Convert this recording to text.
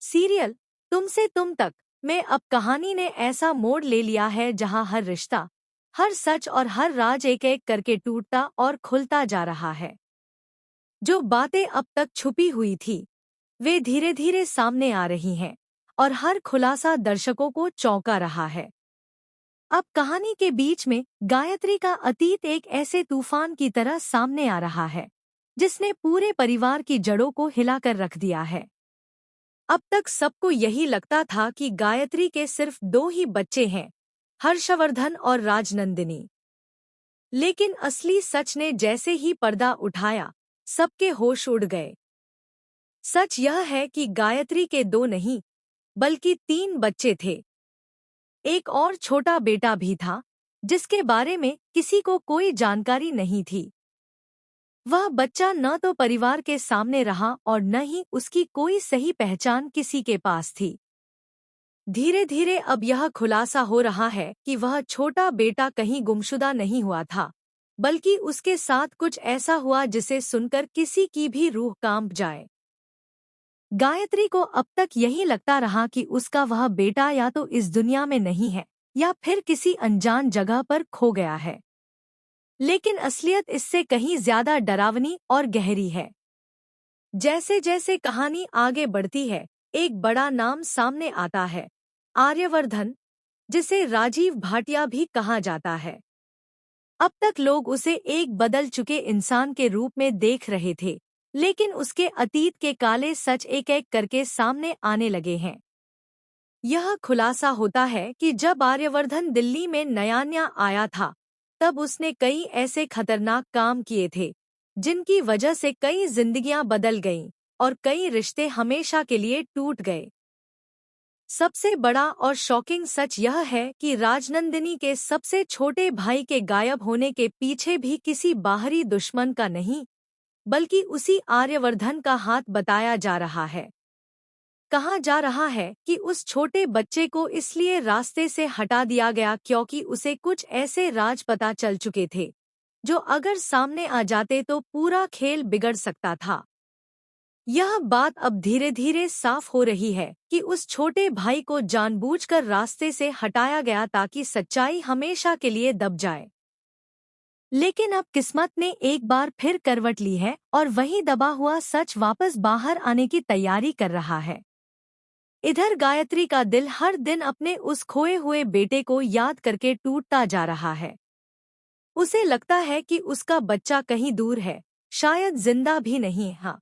Serial तुमसे तुम तक में अब कहानी ने ऐसा मोड़ ले लिया है जहां हर रिश्ता, हर सच और हर राज एक एक करके टूटता और खुलता जा रहा है। जो बातें अब तक छुपी हुई थी वे धीरे धीरे सामने आ रही हैं और हर खुलासा दर्शकों को चौंका रहा है। अब कहानी के बीच में गायत्री का अतीत एक ऐसे तूफान की तरह सामने आ रहा है जिसने पूरे परिवार की जड़ों को हिलाकर रख दिया है। अब तक सबको यही लगता था कि गायत्री के सिर्फ दो ही बच्चे हैं, हर्षवर्धन और राजनंदिनी। लेकिन असली सच ने जैसे ही पर्दा उठाया, सबके होश उड़ गए। सच यह है कि गायत्री के दो नहीं, बल्कि तीन बच्चे थे। एक और छोटा बेटा भी था, जिसके बारे में किसी को कोई जानकारी नहीं थी। वह बच्चा न तो परिवार के सामने रहा और न ही उसकी कोई सही पहचान किसी के पास थी। धीरे धीरे अब यह खुलासा हो रहा है कि वह छोटा बेटा कहीं गुमशुदा नहीं हुआ था, बल्कि उसके साथ कुछ ऐसा हुआ जिसे सुनकर किसी की भी रूह कांप जाए। गायत्री को अब तक यही लगता रहा कि उसका वह बेटा या तो इस दुनिया में नहीं है या फिर किसी अनजान जगह पर खो गया है। लेकिन असलियत इससे कहीं ज्यादा डरावनी और गहरी है। जैसे जैसे कहानी आगे बढ़ती है, एक बड़ा नाम सामने आता है, आर्यवर्धन, जिसे राजीव भाटिया भी कहा जाता है। अब तक लोग उसे एक बदल चुके इंसान के रूप में देख रहे थे, लेकिन उसके अतीत के काले सच एक एक करके सामने आने लगे हैं। यह खुलासा होता है कि जब आर्यवर्धन दिल्ली में नया नया आया था, तब उसने कई ऐसे खतरनाक काम किए थे जिनकी वजह से कई जिंदगियां बदल गईं और कई रिश्ते हमेशा के लिए टूट गए। सबसे बड़ा और शॉकिंग सच यह है कि राजनंदिनी के सबसे छोटे भाई के गायब होने के पीछे भी किसी बाहरी दुश्मन का नहीं, बल्कि उसी आर्यवर्धन का हाथ बताया जा रहा है। कहा जा रहा है कि उस छोटे बच्चे को इसलिए रास्ते से हटा दिया गया क्योंकि उसे कुछ ऐसे राज पता चल चुके थे जो अगर सामने आ जाते तो पूरा खेल बिगड़ सकता था। यह बात अब धीरे धीरे साफ हो रही है कि उस छोटे भाई को जानबूझकर रास्ते से हटाया गया ताकि सच्चाई हमेशा के लिए दब जाए। लेकिन अब किस्मत ने एक बार फिर करवट ली है और वही दबा हुआ सच वापस बाहर आने की तैयारी कर रहा है। इधर गायत्री का दिल हर दिन अपने उस खोए हुए बेटे को याद करके टूटता जा रहा है। उसे लगता है कि उसका बच्चा कहीं दूर है, शायद जिंदा भी नहीं है।